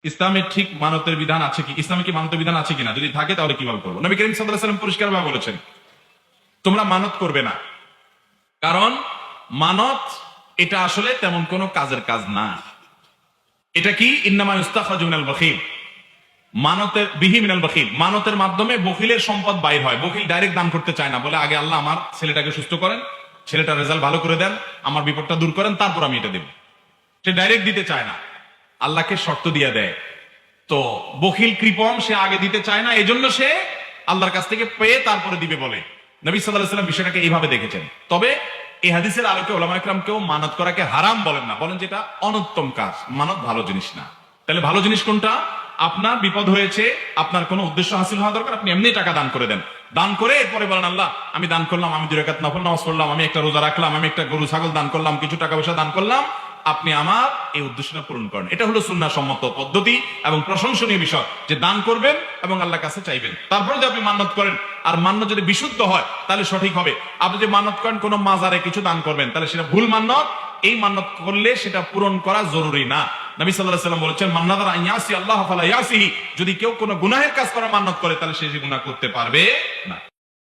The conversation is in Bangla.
ইসলামের ঠিক মানতের বিধান আছে কি, ইসলামে কি মানতের বিধান আছে কিনা, যদি থাকে তাহলে কিভাবে করবো? নবী করিম সাল্লাল্লাহু আলাইহি ওয়াসাল্লাম পরিষ্কারভাবে বলেছেন, তোমরা মানত করবে না, কারণ মানত এটা আসলে তেমন কোনো কাজের কাজ না। এটা কি? ইন্নামা ইস্তাখরাজু মিনাল বখিল, মানতের বিহি মিনাল বখিল, মানতের মাধ্যমে বখিলের সম্পদ বাইর হয়। বখিল ডাইরেক্ট দান করতে চায় না, বলে আগে আল্লাহ আমার ছেলেটাকে সুস্থ করেন, ছেলেটার রেজাল্ট ভালো করে দেন, আমার বিপদটা দূর করেন, তারপর আমি এটা দেব। সে ডাইরেক্ট দিতে চায় না, আল্লাহকে শর্ত দিয়ে দেয়। তো বখিল কৃপণ, সে আগে দিতে চায় না, এজন্য সে আল্লাহর কাছ থেকে পেয়ে তারপরে দিবে বলে নবী সাল্লাল্লাহু আলাইহি ওয়াসাল্লাম বিষয়টাকে এইভাবে দেখেছেন। তবে এই হাদিসের আলোকে ওলামা ইকরাম কেউ মানত করাকে হারাম বলেন না, বলেন যেটা অনুত্তম কাজ, মানত ভালো জিনিস না। তাহলে ভালো জিনিস কোনটা? আপনার বিপদ হয়েছে, আপনার কোনো উদ্দেশ্য হাসিল হওয়া দরকার, আপনি এমনি টাকা দান করে দেন, দান করে এরপরে বলেন আল্লাহ আমি দান করলাম, আমি 2 রাকাত নফল নামাজ পড়লাম, আমি একটা রোজা রাখলাম, আমি একটা গরু ছাগল দান করলাম, কিছু টাকা পয়সা দান করলাম, আপনি আমার এই উদ্দেশ্যটা পূরণ করেন। এটা হলো সুন্নাহ সম্মত পদ্ধতি এবং প্রশংসনীয় বিষয়, যে দান করবেন এবং আল্লাহর কাছে চাইবেন, তারপরে যদি আপনি মান্নত করেন, আর মান্য যদি বিশুদ্ধ হয় তাহলে সঠিক হবে। আপনি যদি মান্নত করেন কোন মাজারে কিছু দান করবেন, তাহলে সেটা ভুল মান্নত, এই মান্নত করলে সেটা পূরণ করা জরুরি না। নবী সাল্লাল্লাহু আলাইহি ওয়াসাল্লাম বলেছেন, মান নাযারা আন ইয়াসি আল্লাহ ফালা ইয়াসিহি, যদি কেউ কোনো গুনাহের কাজ করার মান্নত করে তাহলে সে গুনাহ করতে পারবে না।